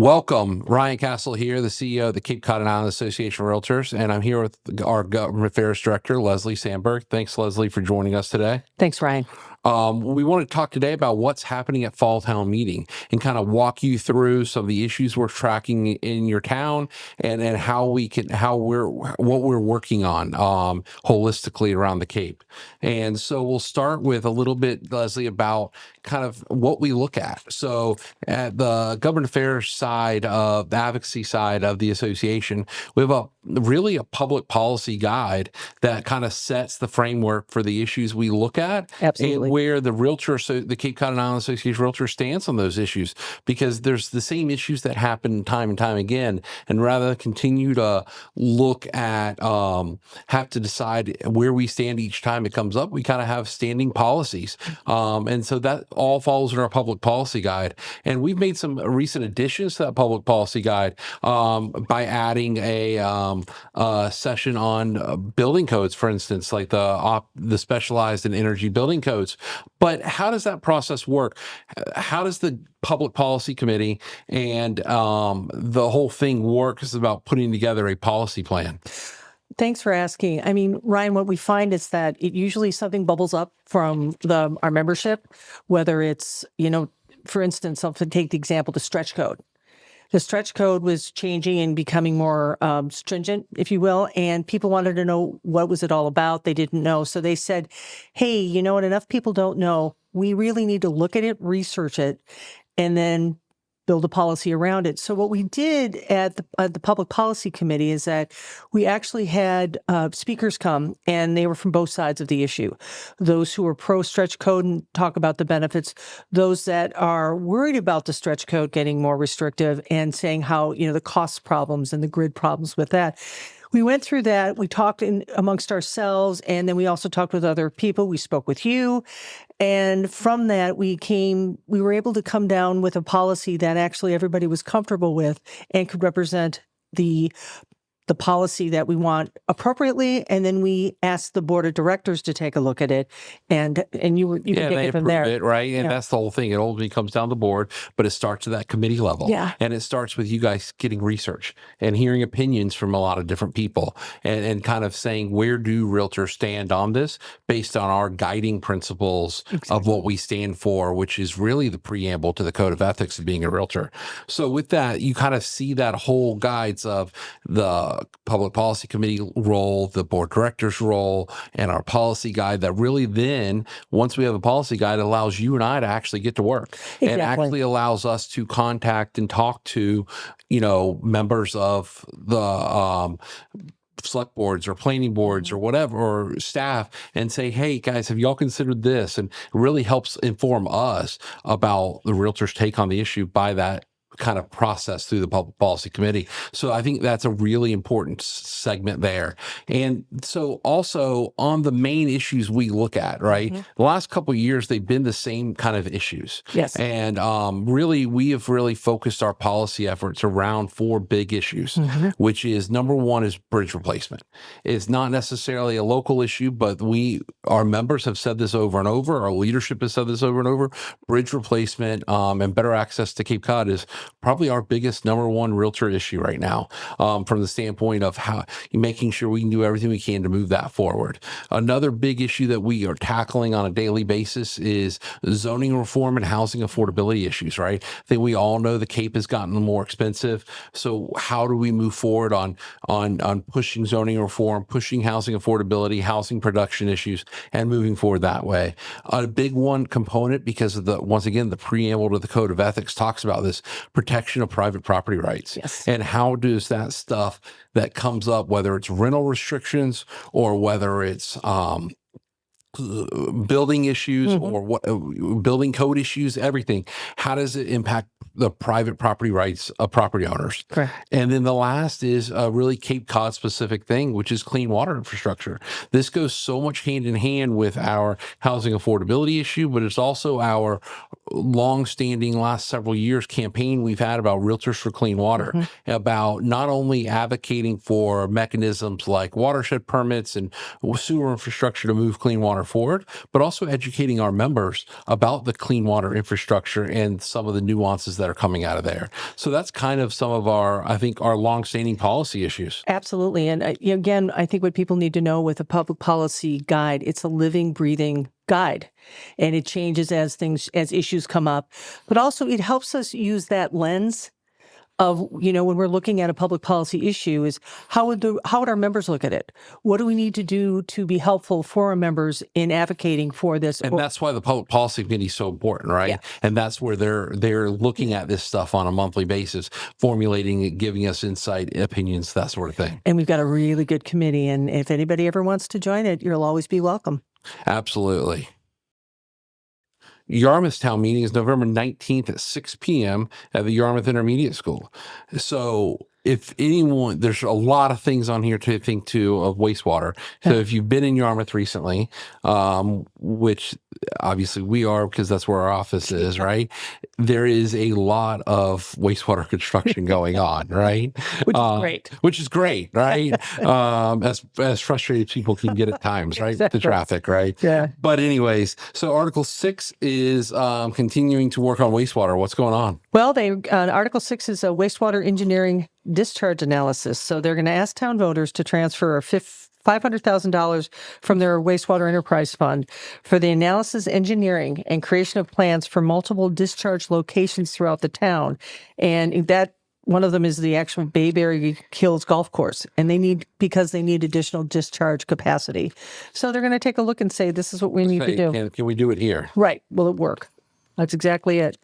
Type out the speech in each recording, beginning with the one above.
Welcome, Ryan Castle here, the CEO of the Cape Cod and Island Association of Realtors, and I'm here with our Government Affairs Director, Leslie Sandberg. Thanks, Leslie, for joining us today. Thanks, Ryan. We want to talk today about what's happening at Fall Town Meeting and kind of walk you through some of the issues we're tracking in your town and what we're working on holistically around the Cape. And so we'll start with a little bit, Leslie, about kind of what we look at. So at the government affairs side of the advocacy side of the association, we have really a public policy guide that kind of sets the framework for the issues we look at. Absolutely. And where the Cape Cod and Island Association of Realtors stands on those issues, because there's the same issues that happen time and time again. And rather than continue to look at, have to decide where we stand each time it comes up, we kind of have standing policies. And so that all falls in our public policy guide. And we've made some recent additions to that public policy guide by adding a session on building codes, for instance, like the specialized in energy building codes. But how does that process work? How does the Public Policy Committee and the whole thing work? Is about putting together a policy plan. Thanks for asking. I mean, Ryan, what we find is that it usually something bubbles up from our membership, whether it's, for instance, I'll take the example, the stretch code. The stretch code was changing and becoming more stringent, if you will, and people wanted to know what was it all about. They didn't know. So they said, hey, you know what? Enough people don't know. We really need to look at it, research it, and then build a policy around it. So what we did at the Public Policy Committee is that we actually had speakers come, and they were from both sides of the issue. Those who are pro stretch code and talk about the benefits, those that are worried about the stretch code getting more restrictive and saying how, the cost problems and the grid problems with that. We went through that. We talked amongst ourselves, and then we also talked with other people. We spoke with you. And from that, we were able to come down with a policy that actually everybody was comfortable with and could represent the policy that we want appropriately, and then we asked the board of directors to take a look at it, and you can take it from there. It, right? And that's the whole thing. It ultimately comes down to the board, but it starts at that committee level. Yeah. And it starts with you guys getting research and hearing opinions from a lot of different people and kind of saying, where do realtors stand on this based on our guiding principles of what we stand for, which is really the preamble to the code of ethics of being a realtor. So with that, you kind of see that whole guides of the Public Policy Committee role, the board director's role, and our policy guide that really then, once we have a policy guide, it allows you and I to actually get to work. Exactly. And actually allows us to contact and talk to, members of the select boards or planning boards or whatever, or staff, and say, hey guys, have y'all considered this? And it really helps inform us about the realtor's take on the issue by that kind of process through the Public Policy Committee. So I think that's a really important segment there. And so also on the main issues we look at, right? Mm-hmm. The last couple of years, they've been the same kind of issues. Yes. And really, we have really focused our policy efforts around 4 big issues, which is number 1 is bridge replacement. It's not necessarily a local issue, but our members have said this over and over. Our leadership has said this over and over. Bridge replacement and better access to Cape Cod is probably our biggest number 1 realtor issue right now, from the standpoint of how making sure we can do everything we can to move that forward. Another big issue that we are tackling on a daily basis is zoning reform and housing affordability issues, right? I think we all know the Cape has gotten more expensive. So how do we move forward on pushing zoning reform, pushing housing affordability, housing production issues, and moving forward that way? A big one component, because of once again, the preamble to the Code of Ethics talks about this, protection of private property rights. Yes. And how does that stuff that comes up, whether it's rental restrictions or whether it's building issues or building code issues, everything, how does it impact the private property rights of property owners? Correct. And then the last is a really Cape Cod specific thing, which is clean water infrastructure. This goes so much hand in hand with our housing affordability issue, but it's also our long-standing last several years campaign we've had about Realtors for Clean Water, about not only advocating for mechanisms like watershed permits and sewer infrastructure to move clean water wastewater forward, but also educating our members about the clean water infrastructure and some of the nuances that are coming out of there. So that's kind of some of our, I think, our longstanding policy issues. Absolutely. And again, I think what people need to know with a public policy guide, it's a living, breathing guide, and it changes as issues come up. But also it helps us use that lens of, when we're looking at a public policy issue, is how would our members look at it? What do we need to do to be helpful for our members in advocating for this? And that's why the public policy committee is so important, right? Yeah. And that's where they're looking at this stuff on a monthly basis, formulating it, giving us insight, opinions, that sort of thing. And we've got a really good committee. And if anybody ever wants to join it, you'll always be welcome. Absolutely. Yarmouth Town Meeting is November 19th at 6 p.m. at the Yarmouth Intermediate School. So if anyone, there's a lot of things on here to think too of wastewater. So if you've been in Yarmouth recently, which obviously we are because that's where our office is, right? There is a lot of wastewater construction going on, right? Which is great. Which is great, right? As frustrated people can get at times, right? Exactly. The traffic, right? Yeah. But anyways, so Article 6 is continuing to work on wastewater. What's going on? Well, Article 6 is a wastewater engineering discharge analysis. So they're going to ask town voters to transfer $500,000 from their wastewater enterprise fund for the analysis, engineering, and creation of plans for multiple discharge locations throughout the town. And that one of them is the actual Bayberry Hills Golf Course, and because they need additional discharge capacity. So they're going to take a look and say, this is what we need to do. Can we do it here? Right. Will it work? That's exactly it.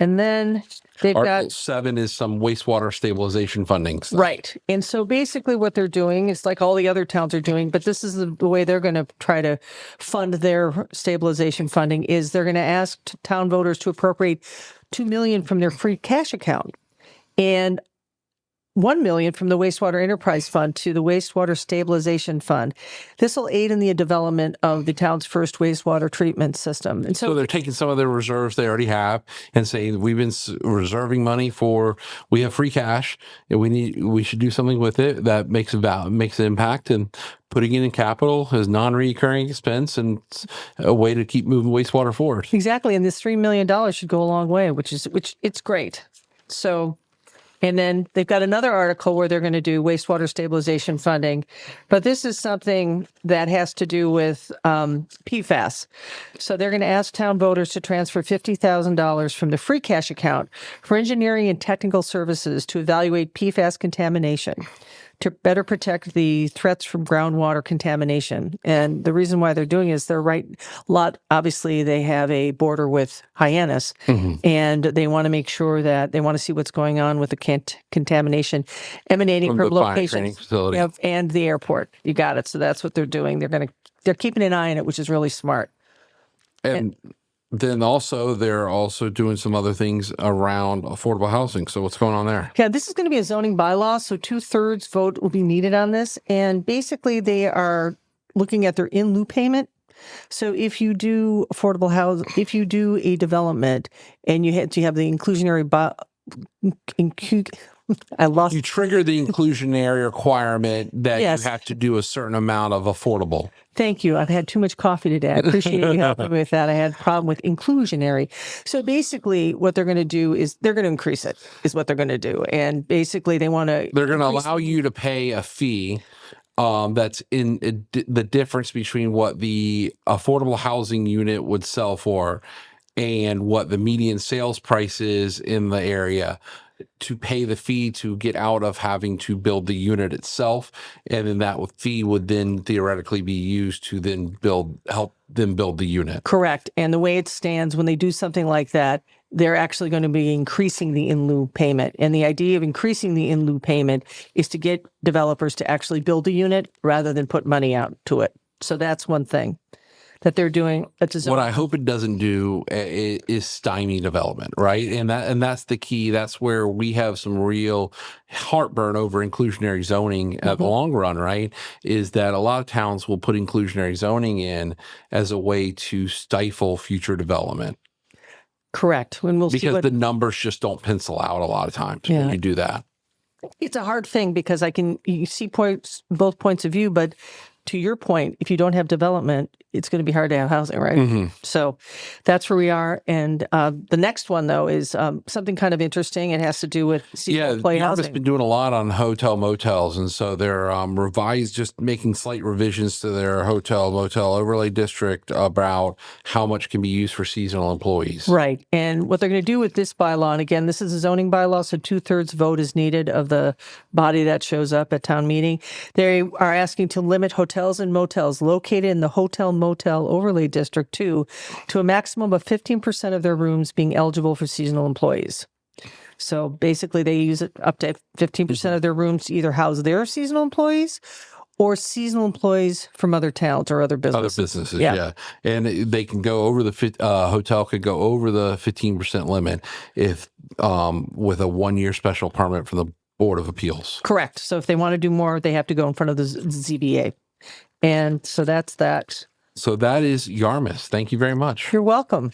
And then they've Article got 7 is some wastewater stabilization funding stuff. right. And so basically what they're doing is like all the other towns are doing, but this is the way they're going to try to fund their stabilization funding is they're going to ask town voters to appropriate $2 million from their free cash account and $1 million from the Wastewater Enterprise Fund to the Wastewater Stabilization Fund. This will aid in the development of the town's first wastewater treatment system. And So they're taking some of their reserves they already have and saying we've been reserving money we have free cash and we should do something with it that makes an impact, and putting it in capital as non-recurring expense and a way to keep moving wastewater forward. exactly. And this $3 million should go a long way, which it's great. So. And then they've got another article where they're going to do wastewater stabilization funding. But this is something that has to do with PFAS. So they're going to ask town voters to transfer $50,000 from the free cash account for engineering and technical services to evaluate PFAS contamination, to better protect the threats from groundwater contamination. And the reason why they're doing it is obviously they have a border with Hyannis, and they want to make sure that they want to see what's going on with the contamination emanating from the fire training locations facility. and the airport. You got it. So that's what they're doing. They're keeping an eye on it, which is really smart. And then also they're also doing some other things around affordable housing. So what's going on there? Yeah, this is going to be a zoning bylaw, so 2/3 vote will be needed on this. And basically they are looking at their in lieu payment. So if you do affordable housing, if you do a development and you have the inclusionary You trigger the inclusionary requirement that Yes. you have to do a certain amount of affordable. Thank you. I've had too much coffee today. I appreciate you helping me with that. I had a problem with inclusionary. So basically what they're going to do is they're going to increase it, is what they're going to do. And basically they're going to allow you to pay a fee that's in the difference between what the affordable housing unit would sell for and what the median sales price is in the area, to pay the fee to get out of having to build the unit itself. And then that fee would then theoretically be used to then help them build the unit. Correct. And the way it stands, when they do something like that, they're actually going to be increasing the in lieu payment. And the idea of increasing the in lieu payment is to get developers to actually build a unit rather than put money out to it. So that's one thing that they're doing. What I hope it doesn't do is stymie development, right? And that's the key. That's where we have some real heartburn over inclusionary zoning at the long run, right? Is that a lot of towns will put inclusionary zoning in as a way to stifle future development. Correct. When because the numbers just don't pencil out a lot of times when you do that. It's a hard thing because you see both points of view, but to your point, if you don't have development, it's going to be hard to have housing, right? So that's where we are. And the next one, though, is something kind of interesting. It has to do with seasonal employee Yarmouth's housing. been doing a lot on hotel motels, and so they're just making slight revisions to their hotel motel overlay district about how much can be used for seasonal employees. Right. And what they're going to do with this bylaw, and again, this is a zoning bylaw, so 2/3 vote is needed of the body that shows up at town meeting. They are asking to limit hotels and motels located in the hotel motel overlay district to a maximum of 15% of their rooms being eligible for seasonal employees. So basically, they use it up to 15% of their rooms to either house their seasonal employees or seasonal employees from other towns or other businesses. Other businesses, yeah. And they can go over the hotel could go over the 15% limit if with a 1-year special permit from the Board of Appeals. Correct. So if they want to do more, they have to go in front of the ZBA. And so that's that. So that is Yarmouth. Thank you very much. You're welcome.